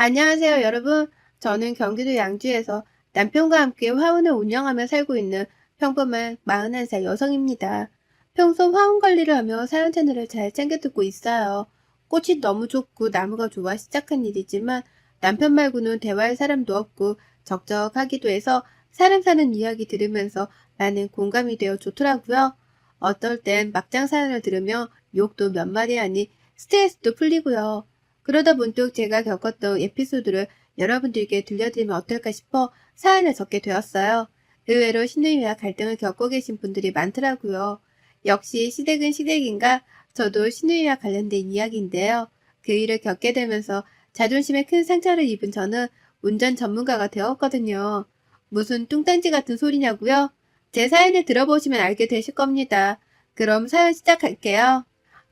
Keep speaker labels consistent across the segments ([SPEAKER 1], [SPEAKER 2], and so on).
[SPEAKER 1] 안녕하세요, 여러분. 저는 경기도 양주에서 남편과 함께 화원을 운영하며 살고 있는 평범한 41살 여성입니다. 평소 화원 관리를 하며 사연 채널을 잘 챙겨 듣고 있어요. 꽃이 너무 좋고 나무가 좋아 시작한 일이지만 남편 말고는 대화할 사람도 없고 적적하기도 해서 사람 사는 이야기 들으면서 많은 공감이 되어 좋더라고요. 어떨 땐 막장 사연을 들으며 욕도 몇 마디 하니 스트레스도 풀리고요. 그러다 문득 제가 겪었던 에피소드를 여러분들께 들려드리면 어떨까 싶어 사연을 적게 되었어요. 의외로 신우이와 갈등을 겪고 계신 분들이 많더라고요. 역시 시댁은 시댁인가? 저도 신우이와 관련된 이야기인데요. 그 일을 겪게 되면서 자존심에 큰 상처를 입은 저는 운전 전문가가 되었거든요. 무슨 뚱딴지 같은 소리냐고요? 제 사연을 들어보시면 알게 되실 겁니다. 그럼 사연 시작할게요.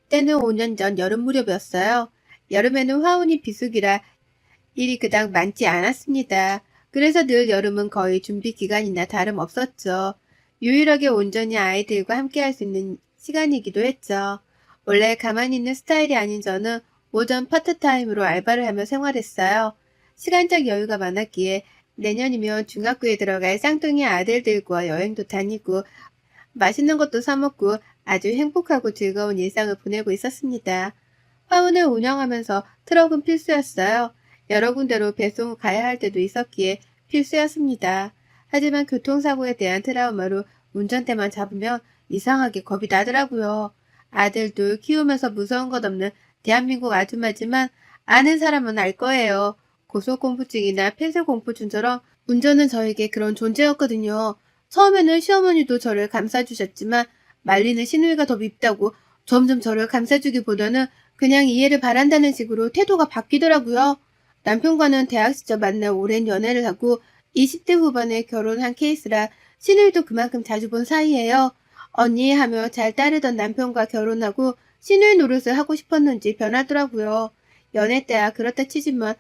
[SPEAKER 1] 때는 5년 전 여름 무렵이었어요. 여름에는 화운이 비수기라 일이 그닥 많지 않았습니다. 그래서 늘 여름은 거의 준비 기간이나 다름없었죠. 유일하게 온전히 아이들과 함께 할 수 있는 시간이기도 했죠. 원래 가만히 있는 스타일이 아닌 저는 오전 파트타임으로 알바를 하며 생활했어요. 시간적 여유가 많았기에 내년이면 중학교에 들어갈 쌍둥이 아들들과 여행도 다니고 맛있는 것도 사 먹고 아주 행복하고 즐거운 일상을 보내고 있었습니다. 화운을 운영하면서 트럭은 필수였어요. 여러 군데로 배송 가야 할 때도 있었기에 필수였습니다. 하지만 교통사고에 대한 트라우마로 운전대만 잡으면 이상하게 겁이 나더라고요. 아들도 키우면서 무서운 것 없는 대한민국 아줌마지만 아는 사람은 알 거예요. 고소공포증이나 폐쇄공포증처럼 운전은 저에게 그런 존재였거든요. 처음에는 시어머니도 저를 감싸주셨지만 말리는 시누이가 더 밉다고 점점 저를 감싸주기보다는 그냥 이해를 바란다는 식으로 태도가 바뀌더라고요. 남편과는 대학 시절 만나 오랜 연애를 하고 20대 후반에 결혼한 케이스라 시누이도 그만큼 자주 본 사이예요. 언니 하며 잘 따르던 남편과 결혼하고 시누이 노릇을 하고 싶었는지 변하더라고요. 연애 때야 그렇다 치지만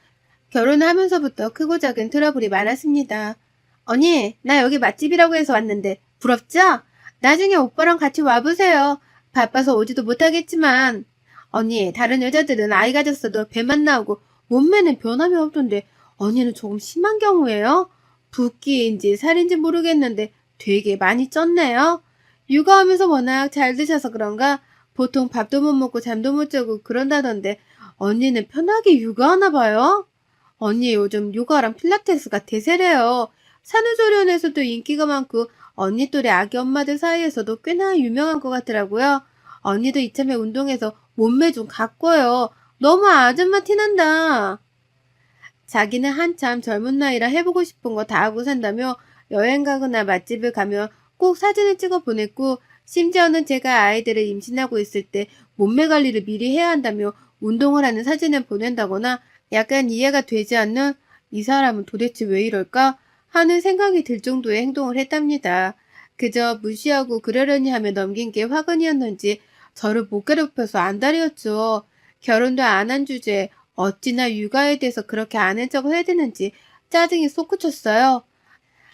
[SPEAKER 1] 결혼하면서부터 크고 작은 트러블이 많았습니다. 언니, 나 여기 맛집이라고 해서 왔는데 부럽죠? 나중에 오빠랑 같이 와보세요. 바빠서 오지도 못하겠지만. 언니, 다른 여자들은 아이 가졌어도 배만 나오고 몸매는 변함이 없던데 언니는 조금 심한 경우예요? 붓기인지 살인지 모르겠는데 되게 많이 쪘네요. 육아하면서 워낙 잘 드셔서 그런가 보통 밥도 못 먹고 잠도 못 자고 그런다던데 언니는 편하게 육아하나 봐요? 언니 요즘 요가랑 필라테스가 대세래요. 산후조리원에서도 인기가 많고 언니 또래 아기 엄마들 사이에서도 꽤나 유명한 것 같더라고요. 언니도 이참에 운동해서 몸매 좀 가꿔요. 너무 아줌마 티난다. 자기는 한참 젊은 나이라 해보고 싶은 거 다 하고 산다며 여행 가거나 맛집을 가면 꼭 사진을 찍어 보냈고 심지어는 제가 아이들을 임신하고 있을 때 몸매 관리를 미리 해야 한다며 운동을 하는 사진을 보낸다거나 약간 이해가 되지 않는 이 사람은 도대체 왜 이럴까 하는 생각이 들 정도의 행동을 했답니다. 그저 무시하고 그러려니 하며 넘긴 게 화근이었는지 저를 못 괴롭혀서 안달이었죠. 결혼도 안 한 주제에 어찌나 육아에 대해서 그렇게 아는 척을 해야 되는지 짜증이 솟구쳤어요.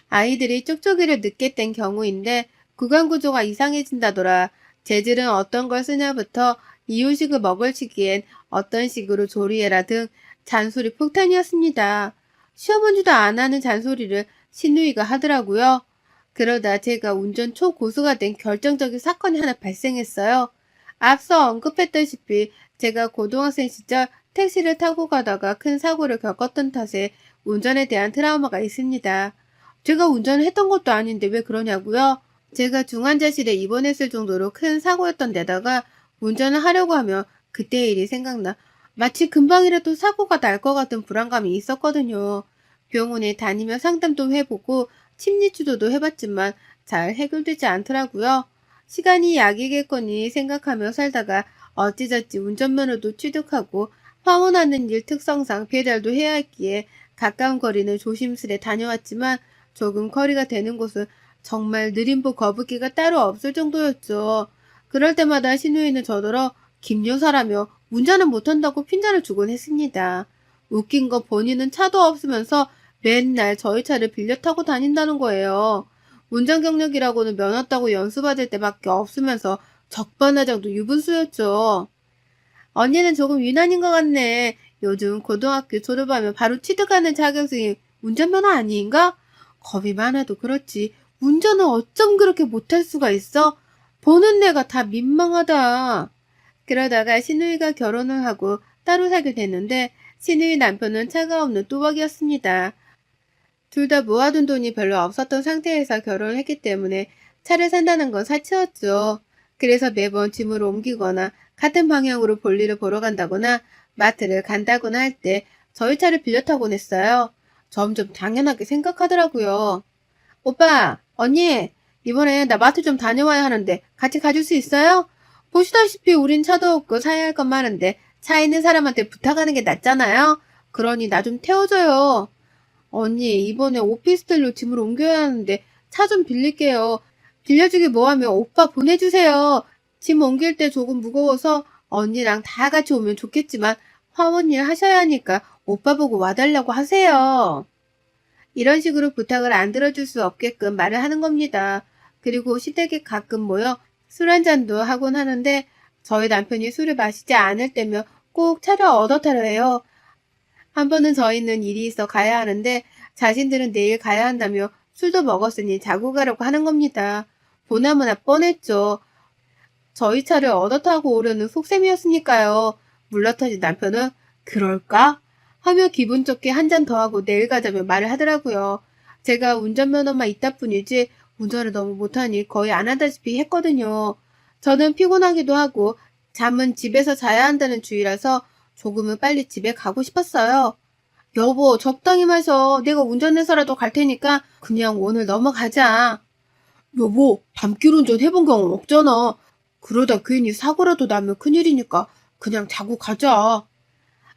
[SPEAKER 1] 아이들이 쪽쪽이를 늦게 뗀 경우인데 구강 구조가 이상해진다더라. 재질은 어떤 걸 쓰냐부터 이유식을 먹을 시기엔 어떤 식으로 조리해라 등 잔소리 폭탄이었습니다. 시어머니도 안 하는 잔소리를 시누이가 하더라고요. 그러다 제가 운전 초고수가 된 결정적인 사건이 하나 발생했어요. 앞서 언급했다시피 제가 고등학생 시절 택시를 타고 가다가 큰 사고를 겪었던 탓에 운전에 대한 트라우마가 있습니다. 제가 운전을 했던 것도 아닌데 왜 그러냐고요? 제가 중환자실에 입원했을 정도로 큰 사고였던 데다가 운전을 하려고 하면 그때의 일이 생각나 마치 금방이라도 사고가 날 것 같은 불안감이 있었거든요. 병원에 다니며 상담도 해보고 심리치료도 해봤지만 잘 해결되지 않더라고요. 시간이 약이겠거니 생각하며 살다가 어찌저찌 운전면허도 취득하고 화원하는 일 특성상 배달도 해야 했기에 가까운 거리는 조심스레 다녀왔지만 조금 거리가 되는 곳은 정말 느림보 거북이가 따로 없을 정도였죠. 그럴 때마다 신우이는 저더러 김여사라며 운전은 못한다고 핀잔을 주곤 했습니다. 웃긴 거 본인은 차도 없으면서 맨날 저희 차를 빌려 타고 다닌다는 거예요. 운전 경력이라고는 면허 따고 연수받을 때밖에 없으면서 적반하장도 유분수였죠. 언니는 조금 유난인 것 같네. 요즘 고등학교 졸업하면 바로 취득하는 자격증이 운전면허 아닌가? 겁이 많아도 그렇지. 운전을 어쩜 그렇게 못할 수가 있어? 보는 내가 다 민망하다. 그러다가 신우이가 결혼을 하고 따로 살게 됐는데 신우이 남편은 차가 없는 또박이었습니다. 둘 다 모아둔 돈이 별로 없었던 상태에서 결혼을 했기 때문에 차를 산다는 건 사치였죠. 그래서 매번 짐을 옮기거나 같은 방향으로 볼일을 보러 간다거나 마트를 간다거나 할 때 저희 차를 빌려 타곤 했어요. 점점 당연하게 생각하더라고요. 오빠, 언니, 이번에 나 마트 좀 다녀와야 하는데 같이 가줄 수 있어요? 보시다시피 우린 차도 없고 사야 할 건 많은데 차 있는 사람한테 부탁하는 게 낫잖아요? 그러니 나 좀 태워줘요. 언니, 이번에 오피스텔로 짐을 옮겨야 하는데 차 좀 빌릴게요. 빌려주기 뭐하면 오빠 보내주세요. 짐 옮길 때 조금 무거워서 언니랑 다 같이 오면 좋겠지만 화원일 하셔야 하니까 오빠 보고 와달라고 하세요. 이런 식으로 부탁을 안 들어줄 수 없게끔 말을 하는 겁니다. 그리고 시댁에 가끔 모여 술 한잔도 하곤 하는데 저희 남편이 술을 마시지 않을 때면 꼭 차를 얻어 타려 해요. 한 번은 저희는 일이 있어 가야 하는데 자신들은 내일 가야 한다며 술도 먹었으니 자고 가려고 하는 겁니다. 보나마나 뻔했죠. 저희 차를 얻어 타고 오려는 속셈이었으니까요. 물러터진 남편은 그럴까? 하며 기분 좋게 한 잔 더 하고 내일 가자며 말을 하더라고요. 제가 운전면허만 있다 뿐이지 운전을 너무 못하니 거의 안 하다시피 했거든요. 저는 피곤하기도 하고 잠은 집에서 자야 한다는 주의라서 조금은 빨리 집에 가고 싶었어요. 여보, 적당히 마셔. 내가 운전해서라도 갈 테니까 그냥 오늘 넘어가자. 여보, 밤길 운전 해본 경험 없잖아. 그러다 괜히 사고라도 나면 큰일이니까 그냥 자고 가자.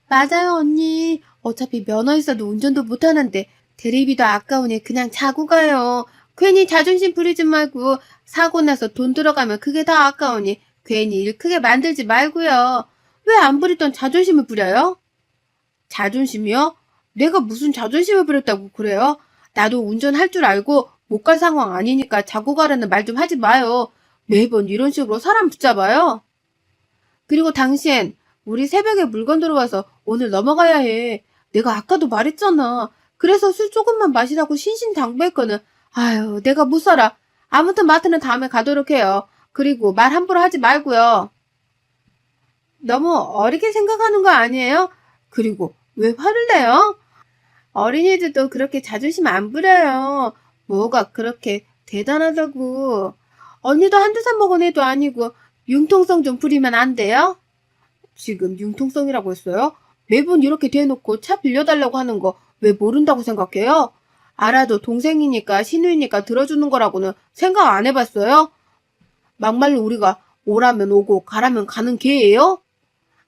[SPEAKER 1] 맞아요, 언니. 어차피 면허 있어도 운전도 못하는데 대리비도 아까우니 그냥 자고 가요. 괜히 자존심 부리지 말고 사고 나서 돈 들어가면 그게 다 아까우니 괜히 일 크게 만들지 말고요. 왜 안 부리던 자존심을 부려요? 자존심이요? 내가 무슨 자존심을 부렸다고 그래요? 나도 운전할 줄 알고 못 갈 상황 아니니까 자고 가라는 말 좀 하지 마요. 매번 이런 식으로 사람 붙잡아요. 그리고 당신, 우리 새벽에 물건 들어와서 오늘 넘어가야 해. 내가 아까도 말했잖아. 그래서 술 조금만 마시라고 신신당부했거든. 아유, 내가 못 살아. 아무튼 마트는 다음에 가도록 해요. 그리고 말 함부로 하지 말고요. 너무 어리게 생각하는 거 아니에요? 그리고 왜 화를 내요? 어린이들도 그렇게 자존심 안 부려요. 뭐가 그렇게 대단하다고. 언니도 한두 잔 먹은 애도 아니고 융통성 좀 부리면 안 돼요? 지금 융통성이라고 했어요? 매번 이렇게 대놓고 차 빌려달라고 하는 거 왜 모른다고 생각해요? 알아도 동생이니까 시누이니까 들어주는 거라고는 생각 안 해봤어요? 막말로 우리가 오라면 오고 가라면 가는 개예요?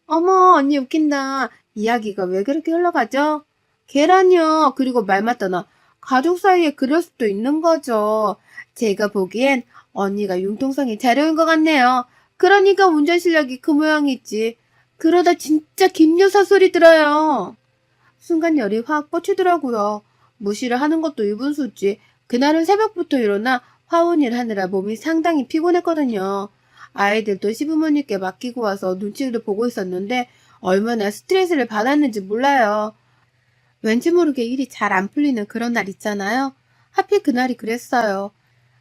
[SPEAKER 1] 어머, 언니 웃긴다. 이야기가 왜 그렇게 흘러가죠? 계란이요. 그리고 말 맞다나 가족 사이에 그럴 수도 있는 거죠. 제가 보기엔 언니가 융통성이 자료인 것 같네요. 그러니까 운전 실력이 그 모양이지. 그러다 진짜 김여사 소리 들어요. 순간 열이 확 뻗치더라고요. 무시를 하는 것도 이분수지. 그날은 새벽부터 일어나 화원일 하느라 몸이 상당히 피곤했거든요. 아이들도 시부모님께 맡기고 와서 눈치를 보고 있었는데 얼마나 스트레스를 받았는지 몰라요. 왠지 모르게 일이 잘 안 풀리는 그런 날 있잖아요. 하필 그날이 그랬어요.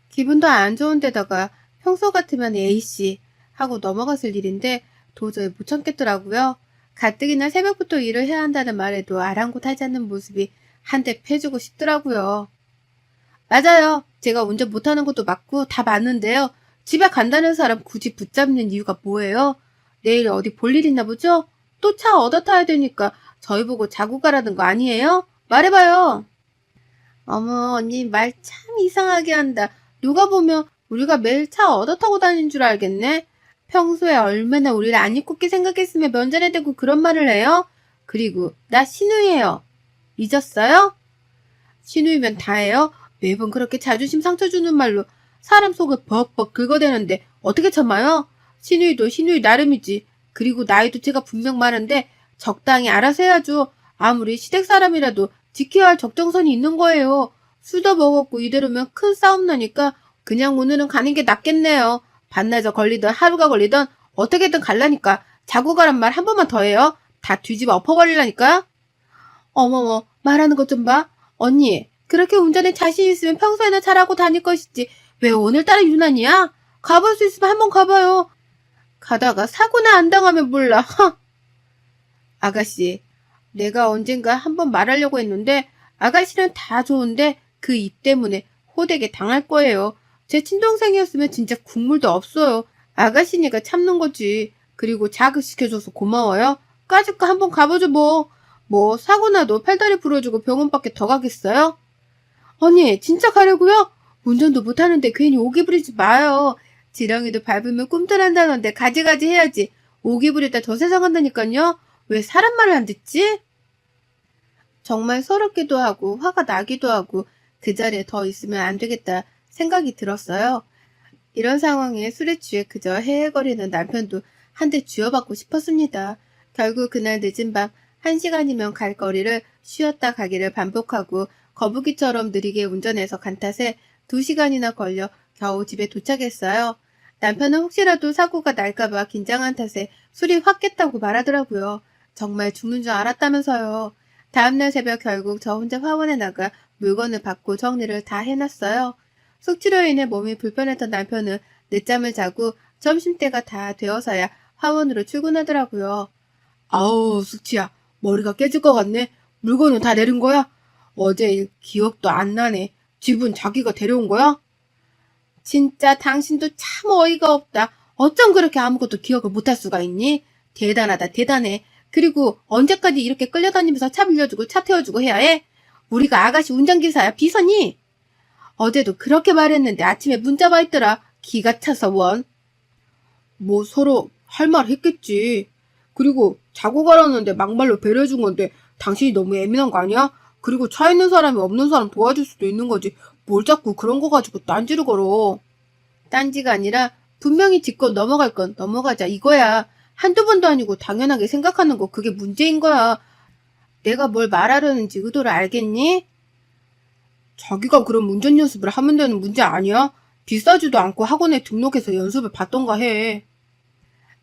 [SPEAKER 1] 기분도 안 좋은 데다가 평소 같으면 A씨 하고 넘어갔을 일인데 도저히 못 참겠더라고요. 가뜩이나 새벽부터 일을 해야 한다는 말에도 아랑곳하지 않는 모습이 한 대 패주고 싶더라고요. 맞아요. 제가 운전 못하는 것도 맞고 다 맞는데요. 집에 간다는 사람 굳이 붙잡는 이유가 뭐예요? 내일 어디 볼 일 있나 보죠? 또 차 얻어 타야 되니까 저희 보고 자고 가라는 거 아니에요? 말해봐요. 어머, 언니 말 참 이상하게 한다. 누가 보면 우리가 매일 차 얻어 타고 다니는 줄 알겠네. 평소에 얼마나 우리를 안 이롭게 생각했으면 면전에 대고 그런 말을 해요? 그리고 나 신우이에요. 잊었어요? 신우이면 다해요? 매번 그렇게 자존심 상처 주는 말로 사람 속을 벅벅 긁어대는데 어떻게 참아요? 신우이도 신우이 나름이지. 그리고 나이도 제가 분명 많은데 적당히 알아서 해야죠. 아무리 시댁 사람이라도 지켜야 할 적정선이 있는 거예요. 술도 먹었고 이대로면 큰 싸움 나니까 그냥 오늘은 가는 게 낫겠네요. 반나절 걸리든 하루가 걸리든 어떻게든 갈라니까 자고 가란 말 한 번만 더 해요. 다 뒤집어 엎어버리려니까? 어머머, 말하는 것 좀 봐. 언니, 그렇게 운전에 자신 있으면 평소에나 잘하고 다닐 것이지. 왜 오늘따라 유난이야? 가볼 수 있으면 한번 가봐요. 가다가 사고나 안 당하면 몰라. 아가씨, 내가 언젠가 한번 말하려고 했는데 아가씨는 다 좋은데 그 입 때문에 호되게 당할 거예요. 제 친동생이었으면 진짜 국물도 없어요. 아가씨니까 참는 거지. 그리고 자극시켜줘서 고마워요. 까짓거 한번 가보죠 뭐. 뭐 사고 나도 팔다리 부러지고 병원밖에 더 가겠어요? 언니 진짜 가려고요? 운전도 못하는데 괜히 오기 부리지 마요. 지렁이도 밟으면 꿈틀한다는데 가지가지 해야지. 오기 부리다 더 세상한다니까요. 왜 사람 말을 안 듣지? 정말 서럽기도 하고 화가 나기도 하고 그 자리에 더 있으면 안 되겠다 생각이 들었어요. 이런 상황에 술에 취해 그저 헤헤거리는 남편도 한 대 쥐어받고 싶었습니다. 결국 그날 늦은 밤 1시간이면 갈 거리를 쉬었다 가기를 반복하고 거북이처럼 느리게 운전해서 간 탓에 2시간이나 걸려 겨우 집에 도착했어요. 남편은 혹시라도 사고가 날까봐 긴장한 탓에 술이 확 깼다고 말하더라고요. 정말 죽는 줄 알았다면서요. 다음날 새벽 결국 저 혼자 화원에 나가 물건을 받고 정리를 다 해놨어요. 숙취로 인해 몸이 불편했던 남편은 늦잠을 자고 점심때가 다 되어서야 화원으로 출근하더라고요. 아우, 숙취야. 머리가 깨질 것 같네. 물건은 다 내린 거야? 어제 일 기억도 안 나네. 집은 자기가 데려온 거야? 진짜 당신도 참 어이가 없다. 어쩜 그렇게 아무것도 기억을 못할 수가 있니? 대단하다, 대단해. 그리고 언제까지 이렇게 끌려다니면서 차 빌려주고 차 태워주고 해야 해? 우리가 아가씨 운전기사야, 비서니? 어제도 그렇게 말했는데 아침에 문자 와 있더라. 기가 차서 원. 뭐 서로 할 말 했겠지. 그리고 자고 가라는데 막말로 배려해준 건데 당신이 너무 예민한 거 아니야? 그리고 차 있는 사람이 없는 사람 도와줄 수도 있는 거지. 뭘 자꾸 그런 거 가지고 딴지를 걸어. 딴지가 아니라 분명히 짚고 넘어갈 건 넘어가자 이거야. 한두 번도 아니고 당연하게 생각하는 거 그게 문제인 거야. 내가 뭘 말하려는지 의도를 알겠니? 자기가 그럼 운전 연습을 하면 되는 문제 아니야? 비싸지도 않고 학원에 등록해서 연습을 받던가 해.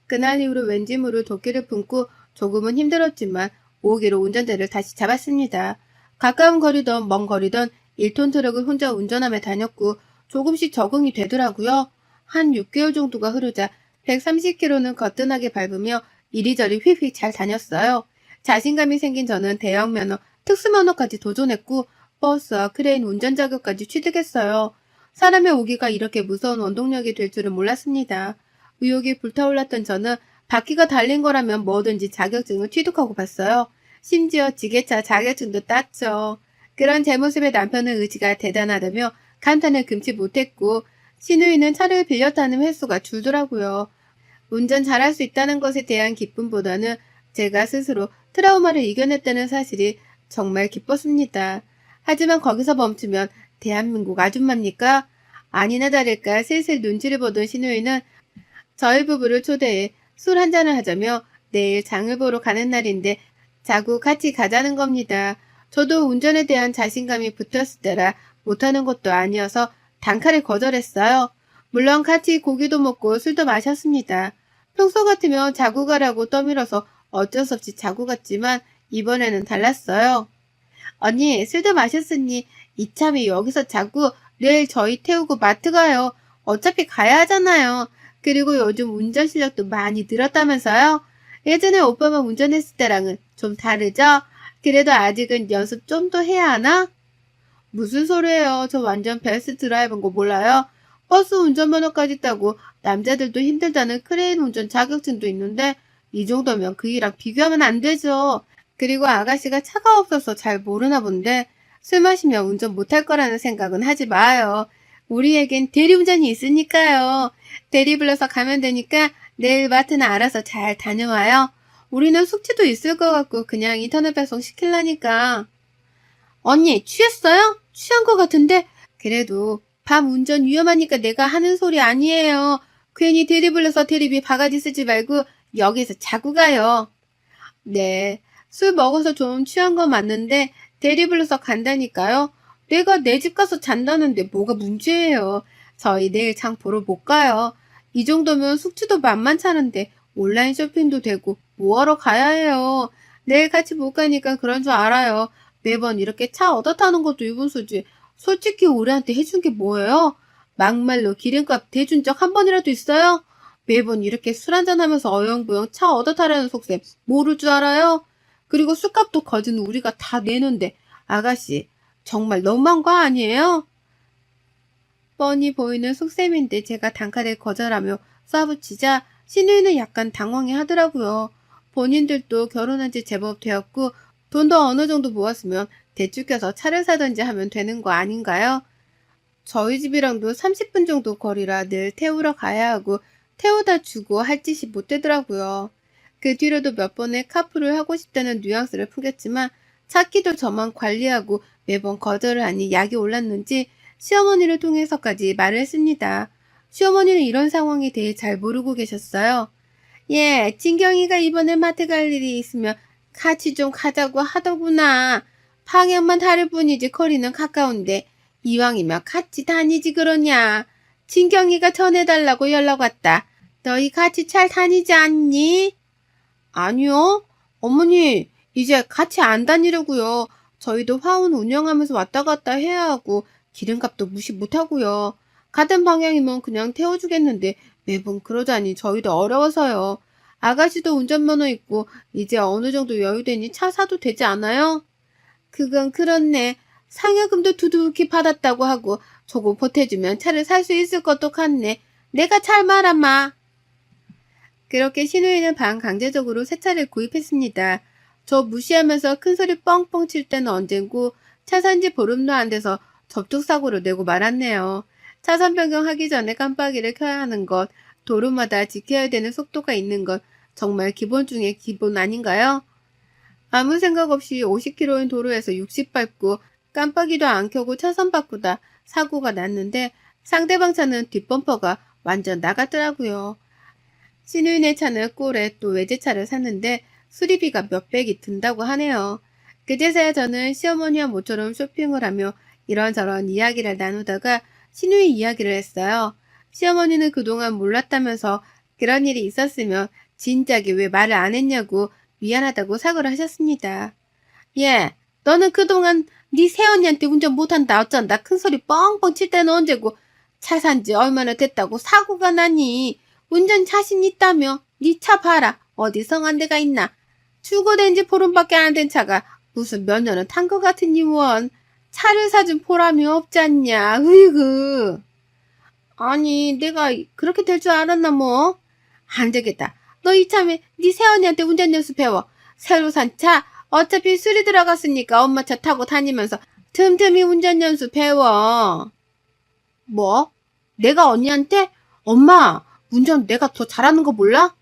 [SPEAKER 1] 그날 이후로 왠지 모를 도끼를 품고 조금은 힘들었지만 5기로 운전대를 다시 잡았습니다. 가까운 거리든 먼 거리든 1톤 트럭을 혼자 운전하며 다녔고 조금씩 적응이 되더라고요. 한 6개월 정도가 흐르자 130km는 거뜬하게 밟으며 이리저리 휙휙 잘 다녔어요. 자신감이 생긴 저는 대형면허, 특수면허까지 도전했고 버스와 크레인 운전 자격까지 취득했어요. 사람의 오기가 이렇게 무서운 원동력이 될 줄은 몰랐습니다. 의욕이 불타올랐던 저는 바퀴가 달린 거라면 뭐든지 자격증을 취득하고 봤어요. 심지어 지게차 자격증도 땄죠. 그런 제 모습에 남편의 의지가 대단하다며 감탄을 금치 못했고 시누이는 차를 빌려 타는 횟수가 줄더라고요. 운전 잘할 수 있다는 것에 대한 기쁨보다는 제가 스스로 트라우마를 이겨냈다는 사실이 정말 기뻤습니다. 하지만 거기서 멈추면 대한민국 아줌마입니까? 아니나 다를까 슬슬 눈치를 보던 시누이는 저희 부부를 초대해 술 한잔을 하자며 내일 장을 보러 가는 날인데 자고 같이 가자는 겁니다. 저도 운전에 대한 자신감이 붙었을 때라 못하는 것도 아니어서 단칼에 거절했어요. 물론 같이 고기도 먹고 술도 마셨습니다. 평소 같으면 자고 가라고 떠밀어서 어쩔 수 없이 자고 갔지만 이번에는 달랐어요. 언니 술도 마셨으니 이참에 여기서 자고 내일 저희 태우고 마트 가요. 어차피 가야 하잖아요. 그리고 요즘 운전 실력도 많이 늘었다면서요? 예전에 오빠만 운전했을 때랑은 좀 다르죠? 그래도 아직은 연습 좀 더 해야 하나? 무슨 소리예요. 저 완전 베스트 드라이버인 거 몰라요? 버스 운전면허까지 따고 남자들도 힘들다는 크레인 운전 자격증도 있는데 이 정도면 그 일랑 비교하면 안 되죠. 그리고 아가씨가 차가 없어서 잘 모르나 본데 술 마시면 운전 못할 거라는 생각은 하지 마요. 우리에겐 대리운전이 있으니까요. 대리 불러서 가면 되니까 내일 마트는 알아서 잘 다녀와요. 우리는 숙취도 있을 것 같고 그냥 인터넷 배송 시킬라니까. 언니 취했어요? 취한 것 같은데 그래도 밤 운전 위험하니까 내가 하는 소리 아니에요. 괜히 대리 불러서 대리비 바가지 쓰지 말고 여기서 자고 가요. 네, 술 먹어서 좀 취한 건 맞는데 대리 불러서 간다니까요. 내가 내 집 가서 잔다는데 뭐가 문제예요. 저희 내일 장 보러 못 가요. 이 정도면 숙취도 만만찮은데 온라인 쇼핑도 되고 뭐하러 가야 해요. 내일 같이 못 가니까 그런 줄 알아요. 매번 이렇게 차 얻어 타는 것도 이분수지. 솔직히 우리한테 해준 게 뭐예요? 막말로 기름값 대준 적 한 번이라도 있어요? 매번 이렇게 술 한잔하면서 어영부영 차 얻어 타라는 속셈 모를 줄 알아요? 그리고 술값도 거진 우리가 다 내는데 아가씨 정말 너무한 거 아니에요? 뻔히 보이는 속셈인데 제가 단칼에 거절하며 쏴붙이자 신우이는 약간 당황해 하더라고요. 본인들도 결혼한 지 제법 되었고 돈도 어느 정도 모았으면 대출 껴서 차를 사든지 하면 되는 거 아닌가요? 저희 집이랑도 30분 정도 거리라 늘 태우러 가야 하고 태우다 주고 할 짓이 못 되더라고요. 그 뒤로도 몇 번의 카풀을 하고 싶다는 뉘앙스를 풍겼지만 차키도 저만 관리하고 매번 거절을 하니 약이 올랐는지 시어머니를 통해서까지 말을 했습니다. 시어머니는 이런 상황에 대해 잘 모르고 계셨어요. 예, 진경이가 이번에 마트 갈 일이 있으면 같이 좀 가자고 하더구나. 방향만 다를 뿐이지 거리는 가까운데 이왕이면 같이 다니지 그러냐. 진경이가 전해달라고 연락 왔다. 너희 같이 잘 다니지 않니? 아니요. 어머니, 이제 같이 안 다니려고요. 저희도 화운 운영하면서 왔다 갔다 해야 하고 기름값도 무시 못하고요. 같은 방향이면 그냥 태워주겠는데 매번 그러자니 저희도 어려워서요. 아가씨도 운전면허 있고 이제 어느 정도 여유되니 차 사도 되지 않아요? 그건 그렇네. 상여금도 두둑히 받았다고 하고 조금 보태주면 차를 살 수 있을 것도 같네. 내가 잘 말아마. 그렇게 신우이는 반강제적으로 새 차를 구입했습니다. 저 무시하면서 큰소리 뻥뻥 칠 때는 언젠고 차 산 지 보름도 안 돼서 접촉사고를 내고 말았네요. 차선 변경하기 전에 깜빡이를 켜야 하는 것, 도로마다 지켜야 되는 속도가 있는 것, 정말 기본 중에 기본 아닌가요? 아무 생각 없이 50km인 도로에서 60 밟고 깜빡이도 안 켜고 차선 바꾸다 사고가 났는데 상대방 차는 뒷범퍼가 완전 나갔더라고요. 신우이네 차는 꼴에 또 외제차를 샀는데 수리비가 몇백이 든다고 하네요. 그제서야 저는 시어머니와 모처럼 쇼핑을 하며 이런저런 이야기를 나누다가 신우이 이야기를 했어요. 시어머니는 그동안 몰랐다면서 그런 일이 있었으면 진작에 왜 말을 안 했냐고 미안하다고 사과를 하셨습니다. 예, 너는 그동안 네 새언니한테 운전 못한다 어쩐다 큰소리 뻥뻥 칠 때는 언제고 차 산 지 얼마나 됐다고 사고가 나니. 운전 자신 있다며 네 차 봐라. 어디 성한 데가 있나. 출고된 지 보름밖에 안 된 차가 무슨 몇 년은 탄 것 같으니 원. 차를 사준 보람이 없지 않냐. 으이그. 아니 내가 그렇게 될 줄 알았나 뭐. 안 되겠다. 너 이참에 네 새언니한테 운전 연수 배워. 새로 산 차 어차피 수리 들어갔으니까 엄마 차 타고 다니면서 틈틈이 운전 연수 배워. 뭐? 내가 언니한테? 엄마, 운전 내가 더 잘하는 거 몰라?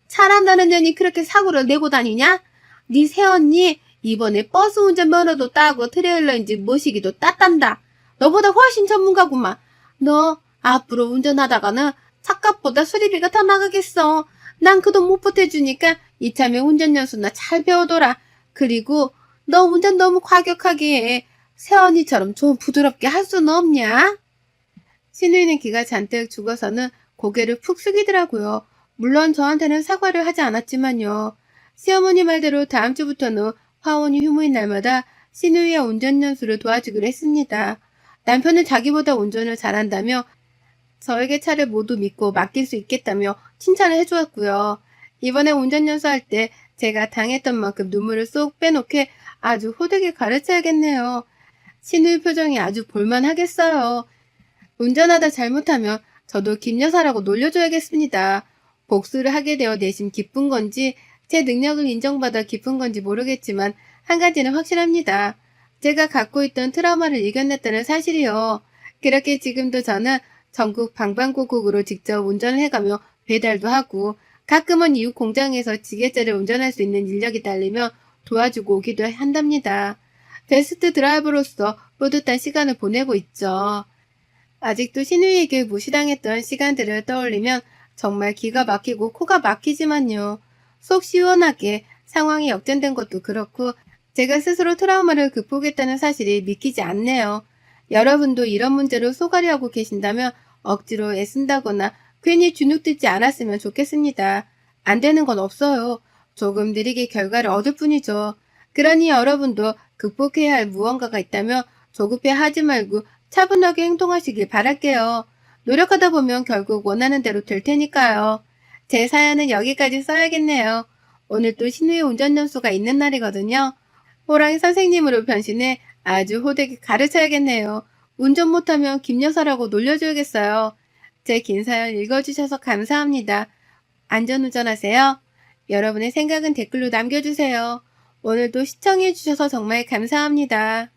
[SPEAKER 1] 잘한다는 년이 그렇게 사고를 내고 다니냐? 네 새언니 이번에 버스 운전 면허도 따고 트레일러인지 모시기도 땄단다. 너보다 훨씬 전문가구만. 너 앞으로 운전하다가는 차값보다 수리비가 더 나가겠어. 난 그 돈 못 보태주니까 이참에 운전 연수나 잘 배워둬라. 그리고 너 운전 너무 과격하게 해. 새언니처럼 좀 부드럽게 할 수는 없냐? 신우이는 기가 잔뜩 죽어서는 고개를 푹 숙이더라고요. 물론 저한테는 사과를 하지 않았지만요. 시어머니 말대로 다음 주부터는 화원이 휴무인 날마다 신우이의 운전 연수를 도와주기로 했습니다. 남편은 자기보다 운전을 잘한다며 저에게 차를 모두 믿고 맡길 수 있겠다며 칭찬을 해주었고요. 이번에 운전 연수할 때 제가 당했던 만큼 눈물을 쏙 빼놓게 아주 호되게 가르쳐야겠네요. 신우이 표정이 아주 볼만하겠어요. 운전하다 잘못하면 저도 김여사라고 놀려줘야겠습니다. 복수를 하게 되어 내심 기쁜 건지 제 능력을 인정받아 기쁜 건지 모르겠지만 한 가지는 확실합니다. 제가 갖고 있던 트라우마를 이겨냈다는 사실이요. 그렇게 지금도 저는 전국 방방곡곡으로 직접 운전을 해가며 배달도 하고 가끔은 이웃 공장에서 지게차를 운전할 수 있는 인력이 딸리면 도와주고 오기도 한답니다. 베스트 드라이버로서 뿌듯한 시간을 보내고 있죠. 아직도 신우이에게 무시당했던 시간들을 떠올리면 정말 기가 막히고 코가 막히지만요. 속 시원하게 상황이 역전된 것도 그렇고 제가 스스로 트라우마를 극복했다는 사실이 믿기지 않네요. 여러분도 이런 문제로 소가리하고 계신다면 억지로 애쓴다거나 괜히 주눅 들지 않았으면 좋겠습니다. 안 되는 건 없어요. 조금 느리게 결과를 얻을 뿐이죠. 그러니 여러분도 극복해야 할 무언가가 있다면 조급해 하지 말고 차분하게 행동하시길 바랄게요. 노력하다 보면 결국 원하는 대로 될 테니까요. 제 사연은 여기까지 써야겠네요. 오늘 또 신우의 운전 연수가 있는 날이거든요. 호랑이 선생님으로 변신해 아주 호되게 가르쳐야겠네요. 운전 못하면 김여사라고 놀려줘야겠어요. 제 긴 사연 읽어주셔서 감사합니다. 안전운전하세요. 여러분의 생각은 댓글로 남겨주세요. 오늘도 시청해주셔서 정말 감사합니다.